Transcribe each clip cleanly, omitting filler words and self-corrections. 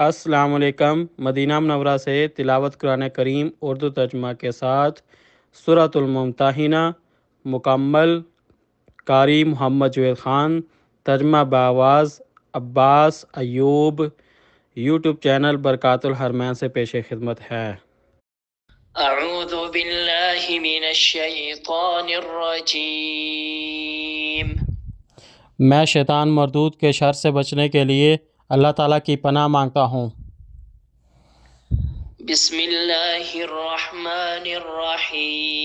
السلام علیکم۔ مدینہ منورہ سے تلاوت قرآن کریم اردو ترجمہ کے ساتھ سورۃ الممتحنہ مکمل، قاری محمد جوید خان، ترجمہ بآواز عباس ایوب، یوٹیوب چینل برکات الحرمین سے پیش خدمت ہے۔ اعوذ باللہ من الشیطان الرجیم۔ میں شیطان مردود کے شر سے بچنے کے لیے اللہ تعالیٰ کی پناہ مانگتا ہوں۔ بسم اللہ الرحمن الرحیم۔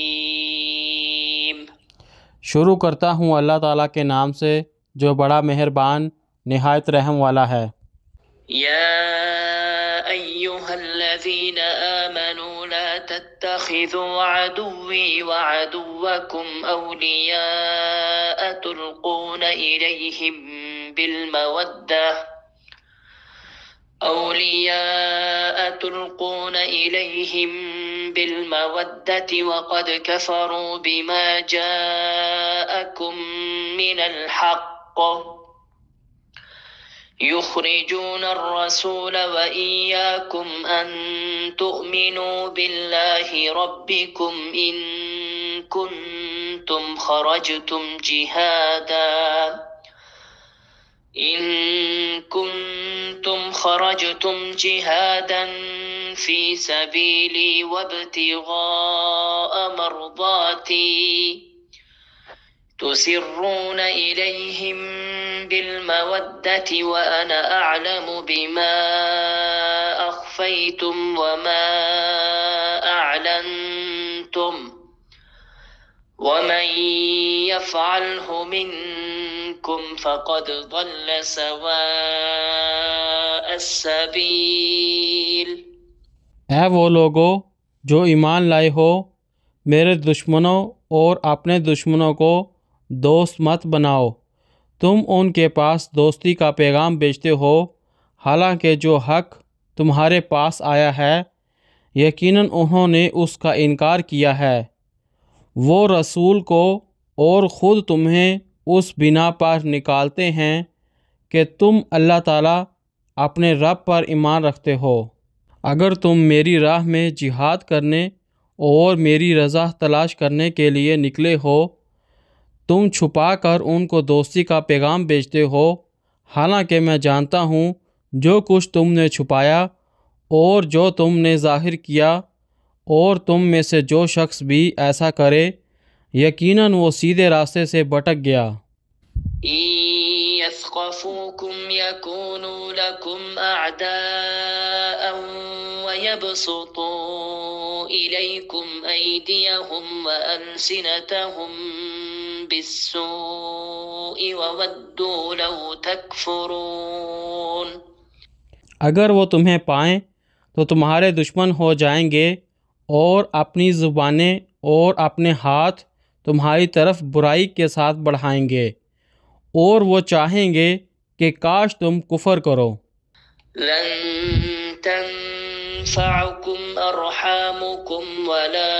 شروع کرتا ہوں اللہ تعالیٰ کے نام سے جو بڑا مہربان نہایت رحم والا ہے۔ یا ایہا الذین آمنوا لا تتخذوا عدوی وعدوکم اولیاء تلقون إليهم بالمودة وقد كفروا بما جاءكم من الحق يخرجون الرسول وإياكم أن تؤمنوا بالله ربكم إن كنتم خرجتم جهادا في سبيلي وابتغاء مرضاتي تسرون إليهم بالمودة وأنا أعلم بما أخفيتم وما أعلنتم ومن يفعله منكم فقد ضل سواء السبيل۔ اے وہ لوگو جو ایمان لائے ہو، میرے دشمنوں اور اپنے دشمنوں کو دوست مت بناؤ۔ تم ان کے پاس دوستی کا پیغام بھیجتے ہو، حالانکہ جو حق تمہارے پاس آیا ہے یقیناً انہوں نے اس کا انکار کیا ہے۔ وہ رسول کو اور خود تمہیں اس بنا پر نکالتے ہیں کہ تم اللہ تعالیٰ اپنے رب پر ایمان رکھتے ہو۔ اگر تم میری راہ میں جہاد کرنے اور میری رضا تلاش کرنے کے لیے نکلے ہو، تم چھپا کر ان کو دوستی کا پیغام بھیجتے ہو، حالانکہ میں جانتا ہوں جو کچھ تم نے چھپایا اور جو تم نے ظاہر کیا، اور تم میں سے جو شخص بھی ایسا کرے یقیناً وہ سیدھے راستے سے بھٹک گیا۔ إن يثقفوكم يكونوا لكم أعداء ويبسطوا إليكم أيديهم وألسنتهم بالسوء وودوا لو تكفرون۔ اگر وہ تمہیں پائیں تو تمہارے دشمن ہو جائیں گے اور اپنی زبانیں اور اپنے ہاتھ تمہاری طرف برائی کے ساتھ بڑھائیں گے، اور وہ چاہیں گے کہ کاش تم کفر کرو۔ لن تنفعكم أرحامكم ولا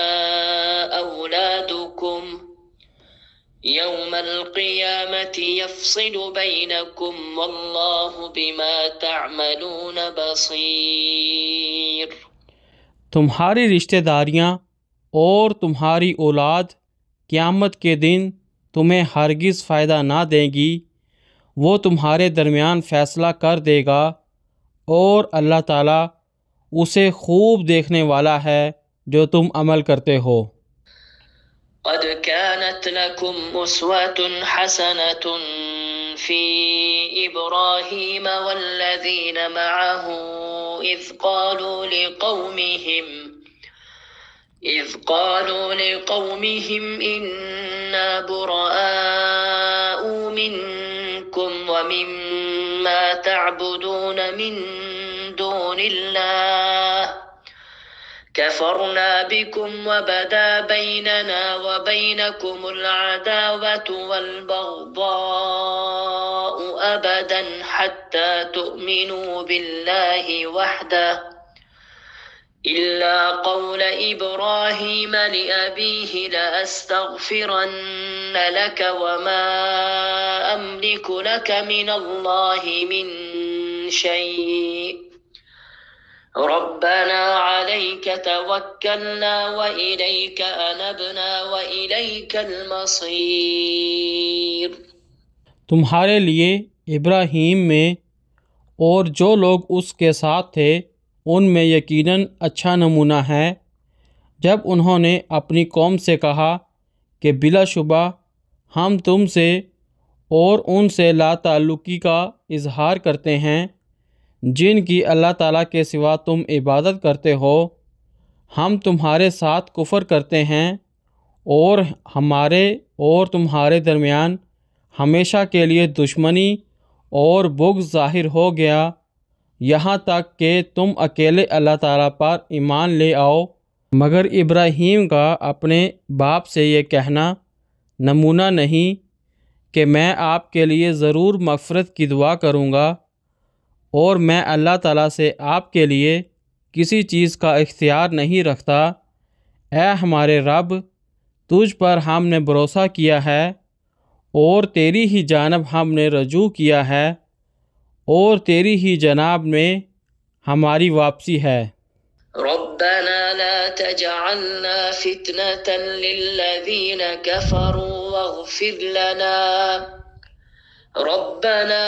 أولادكم يوم القيامة يفصل بينكم والله بما تعملون بصير۔ تمہاری رشتہ داریاں اور تمہاری اولاد قیامت کے دن تمہیں ہرگز فائدہ نہ دیں گی، وہ تمہارے درمیان فیصلہ کر دے گا، اور اللہ تعالیٰ اسے خوب دیکھنے والا ہے جو تم عمل کرتے ہو۔ قد كانت لكم أسوة حسنة في إبراهيم والذين معه إذ قالوا لقومهم إنا براء منكم ومما تعبدون من دون الله كفرنا بكم وبدا بيننا وبينكم العداوة والبغضاء أبدا حتى تؤمنوا بالله وحده إلا قول إبراهيم لأبيه لأستغفرن لك وما أملك لك من الله من شيء ربنا عليك توكلنا وإليك أنبنا وإليك المصير۔ تمہارے لیے ابراہیم میں اور جو لوگ اس کے ساتھ تھے ان میں یقیناً اچھا نمونہ ہے، جب انہوں نے اپنی قوم سے کہا کہ بلا شبہ ہم تم سے اور ان سے لا تعلقی کا اظہار کرتے ہیں جن کی اللہ تعالیٰ کے سوا تم عبادت کرتے ہو، ہم تمہارے ساتھ کفر کرتے ہیں اور ہمارے اور تمہارے درمیان ہمیشہ کے لیے دشمنی اور بغض ظاہر ہو گیا یہاں تک کہ تم اکیلے اللہ تعالیٰ پر ایمان لے آؤ۔ مگر ابراہیم کا اپنے باپ سے یہ کہنا نمونہ نہیں کہ میں آپ کے لیے ضرور مغفرت کی دعا کروں گا اور میں اللہ تعالیٰ سے آپ کے لیے کسی چیز کا اختیار نہیں رکھتا۔ اے ہمارے رب، تجھ پر ہم نے بھروسہ کیا ہے اور تیری ہی جانب ہم نے رجوع کیا ہے اور تیری ہی جناب میں ہماری واپسی ہے۔ ربنا لا تجعلنا فتنة للذين كفروا واغفر لنا ربنا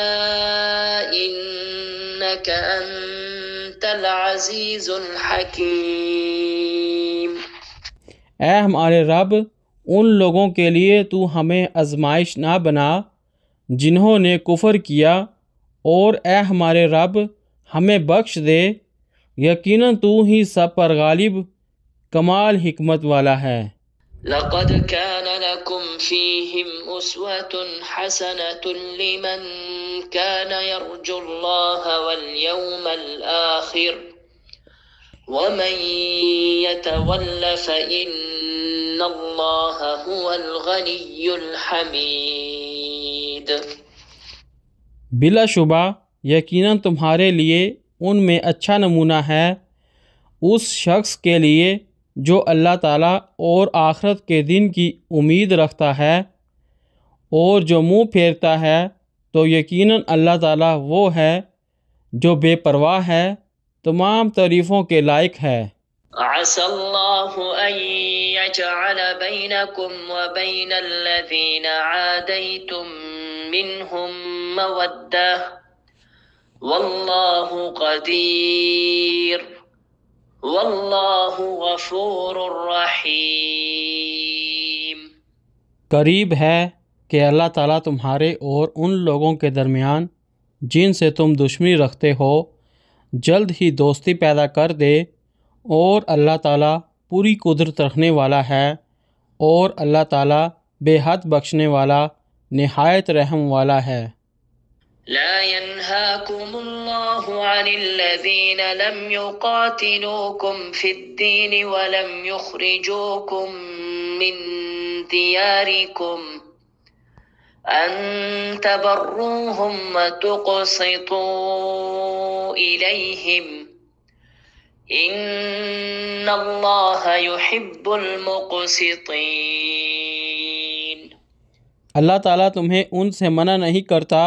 إنك أنت العزيز الحكيم۔ اے ہمارے رب، ان لوگوں کے لیے تو ہمیں آزمائش نہ بنا جنہوں نے کفر کیا، اور اے ہمارے رب ہمیں بخش دے، یقیناً تو ہی سب پر غالب کمال حکمت والا ہے۔ لقد كان لكم فيهم أسوة حسنة لمن كان يرجو الله واليوم الآخر ومن يتول فإن الله هو الغني الحميد۔ بلا شبہ یقیناً تمہارے لیے ان میں اچھا نمونہ ہے اس شخص کے لیے جو اللہ تعالیٰ اور آخرت کے دن کی امید رکھتا ہے، اور جو منہ پھیرتا ہے تو یقیناً اللہ تعالیٰ وہ ہے جو بے پرواہ ہے، تمام تعریفوں کے لائق ہے۔ عسى الله أن يجعل بينكم وبين الذين عاديتم منهم مودة والله قدير والله غفور رحيم۔ قریب ہے کہ اللہ تعالیٰ تمہارے اور ان لوگوں کے درمیان جن سے تم دشمنی رکھتے ہو جلد ہی دوستی پیدا کر دے، اور اللہ تعالیٰ پوری قدرت رکھنے والا ہے، اور اللہ تعالیٰ بے حد بخشنے والا نہایت رحم والا ہے۔ لا ينهاكم الله عن الذين لم يقاتلوكم في الدين ولم يخرجوكم من دياركم أن تبروهم وتقسطوا إليهم إن الله يحب المقسطين۔ اللہ تعالیٰ تمہیں ان سے منع نہیں کرتا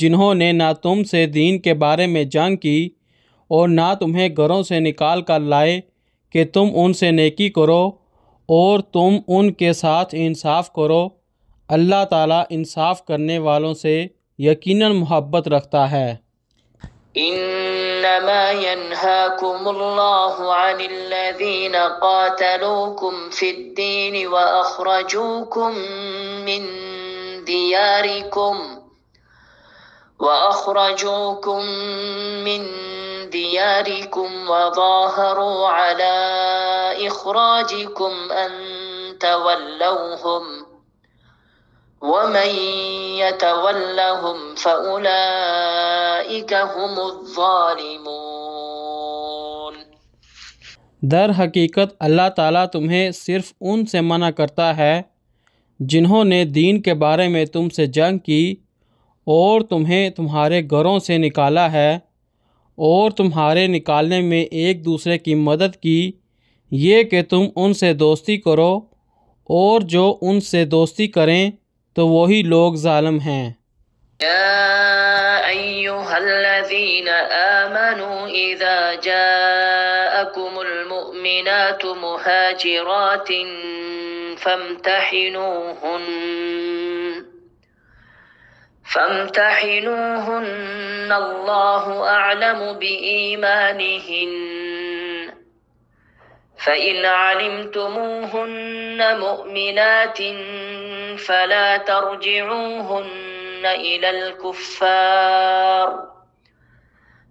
جنہوں نے نہ تم سے دین کے بارے میں جنگ کی اور نہ تمہیں گھروں سے نکال کر لائے کہ تم ان سے نیکی کرو اور تم ان کے ساتھ انصاف کرو، اللہ تعالیٰ انصاف کرنے والوں سے یقیناً محبت رکھتا ہے۔ إنما ينهاكم الله عن الذين قاتلوكم في الدين وأخرجوكم من دياركم وظاهروا على إخراجكم أن تولوهم ومن يتولهم فأولئك هم الظالمون۔ در حقیقت اللہ تعالیٰ تمہیں صرف ان سے منع کرتا ہے جنہوں نے دین کے بارے میں تم سے جنگ کی اور تمہیں تمہارے گھروں سے نکالا ہے، اور تمہارے نکالنے میں ایک دوسرے کی مدد کی، یہ کہ تم ان سے دوستی کرو، اور جو ان سے دوستی کریں تو وہی لوگ ظالم ہیں۔ يا أيها الذين آمنوا إذا جاءكم المؤمنات مهاجرات فامتحنوهن الله أعلم بإيمانهن فإن علمتموهن مؤمنات فلا ترجعوهن إلى الكفار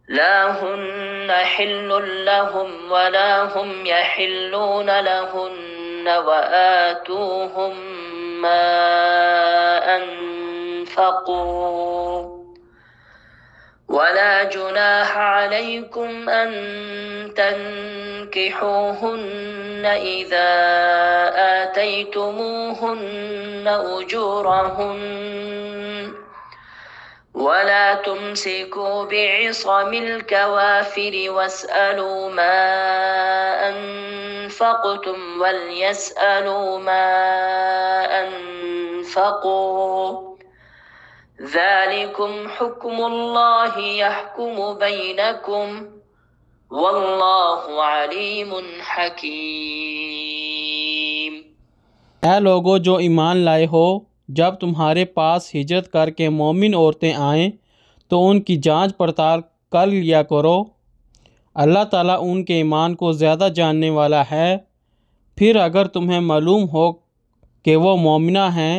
لا هن حل لهم ولا هم يحلون لهن وآتوهم ما أنفقوا ولا جناح عليكم أن تنكحوهن إذا آتيتموهن أجورهن ولا تمسكوا بعصم الكوافر واسألوا ما أنفقتم وليسألوا ما أنفقوا ذلكم حكم الله يحكم بينكم واللہ علیم حکیم۔ اے لوگو جو ایمان لائے ہو، جب تمہارے پاس ہجرت کر کے مومن عورتیں آئیں تو ان کی جانچ پڑتال کر لیا کرو، اللہ تعالیٰ ان کے ایمان کو زیادہ جاننے والا ہے۔ پھر اگر تمہیں معلوم ہو کہ وہ مومنہ ہیں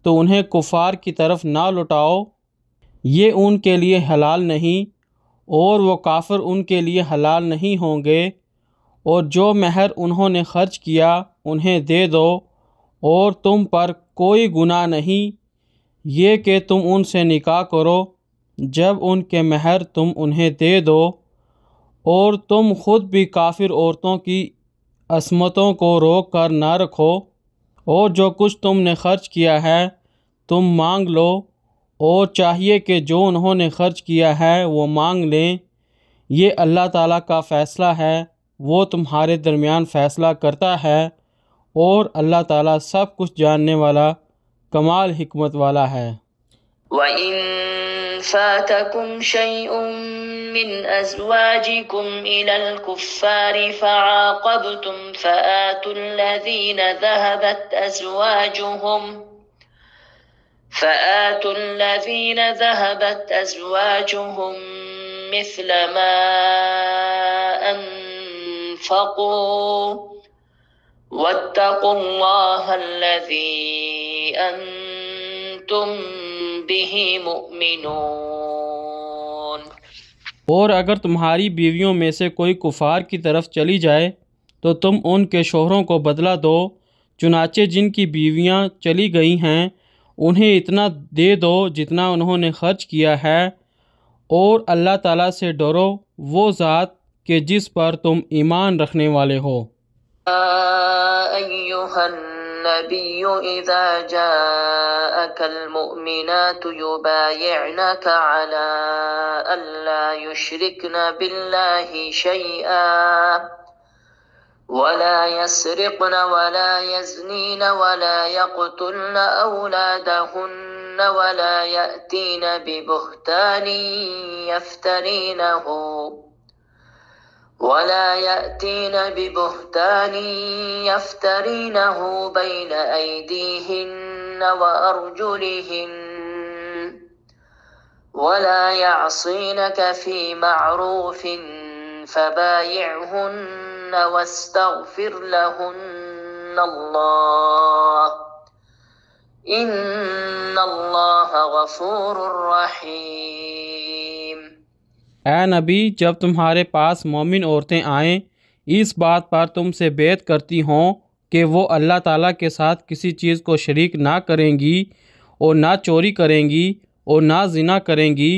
تو انہیں کفار کی طرف نہ لٹاؤ، یہ ان کے لیے حلال نہیں اور وہ کافر ان کے لیے حلال نہیں ہوں گے، اور جو مہر انہوں نے خرچ کیا انہیں دے دو، اور تم پر کوئی گناہ نہیں یہ کہ تم ان سے نکاح کرو جب ان کے مہر تم انہیں دے دو، اور تم خود بھی کافر عورتوں کی عصمتوں کو روک کر نہ رکھو، اور جو کچھ تم نے خرچ کیا ہے تم مانگ لو، اور چاہیے کہ جو انہوں نے خرچ کیا ہے وہ مانگ لیں، یہ اللہ تعالیٰ کا فیصلہ ہے، وہ تمہارے درمیان فیصلہ کرتا ہے، اور اللہ تعالیٰ سب کچھ جاننے والا کمال حکمت والا ہے۔ وَإِن فَاتَكُمْ شَيْءٌ مِّنْ أَزْوَاجِكُمْ إِلَى الْكُفَّارِ فَعَاقَبْتُمْ فَآتُوا الَّذِينَ ذَهَبَتْ أَزْوَاجُهُمْ مِثْلَ مَا أَنفَقُوا وَاتَّقُوا اللَّهَ الَّذِي أَنتُم بِهِ مُؤْمِنُونَ۔ اور اگر تمہاری بیویوں میں سے کوئی کفار کی طرف چلی جائے تو تم ان کے شوہروں کو بدلہ دو، چنانچہ جن کی بیویاں چلی گئی ہیں انہیں اتنا دے دو جتنا انہوں نے خرچ کیا ہے، اور اللہ تعالیٰ سے ڈرو، وہ ذات کہ جس پر تم ایمان رکھنے والے ہو۔ أيها النبي إذا جاءك المؤمنات يبايعنك على ألا يشركن بالله شيئا ولا يسرقن ولا يزنين ولا يقتلن أولادهن ولا يأتين ببهتان يفترينه بين أيديهن وأرجلهن ولا يعصينك في معروف فبايعهن واستغفر لهن الله إن الله غفور رحيم۔ اے نبی، جب تمہارے پاس مومن عورتیں آئیں اس بات پر تم سے بیعت کرتی ہوں کہ وہ اللہ تعالیٰ کے ساتھ کسی چیز کو شریک نہ کریں گی، اور نہ چوری کریں گی، اور نہ زنا کریں گی،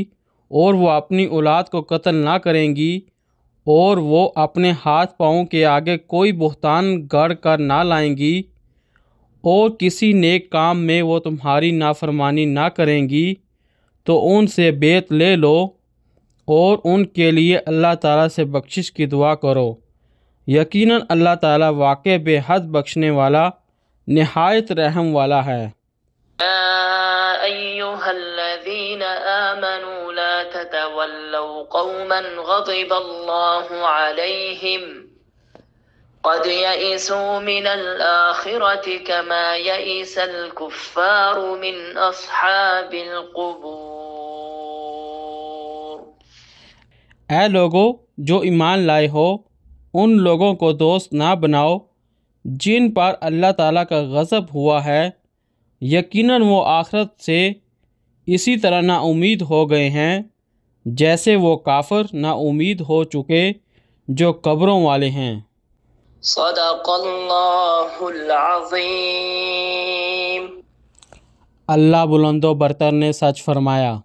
اور وہ اپنی اولاد کو قتل نہ کریں گی، اور وہ اپنے ہاتھ پاؤں کے آگے کوئی بہتان گڑھ کر نہ لائیں گی، اور کسی نیک کام میں وہ تمہاری نافرمانی نہ کریں گی، تو ان سے بیعت لے لو، اور ان کے لیے اللہ تعالیٰ سے بخشش کی دعا کرو، یقیناً اللہ تعالیٰ واقع بے حد بخشنے والا نہایت رحم والا ہے۔ يا أيها الذين الذين آمنوا لا تتولوا قوما غضب الله عليهم قد يئسوا من الآخرة كما يئس الكفار من أصحاب القبور۔ اے لوگو جو ایمان لائے ہو، ان لوگوں کو دوست نہ بناؤ جن پر اللہ تعالیٰ کا غضب ہوا ہے، یقیناً وہ آخرت سے اسی طرح نا امید ہو گئے ہیں جیسے وہ کافر نا امید ہو چکے جو قبروں والے ہیں۔ صدق اللہ العظیم۔ اللہ بلند و برتر نے سچ فرمایا۔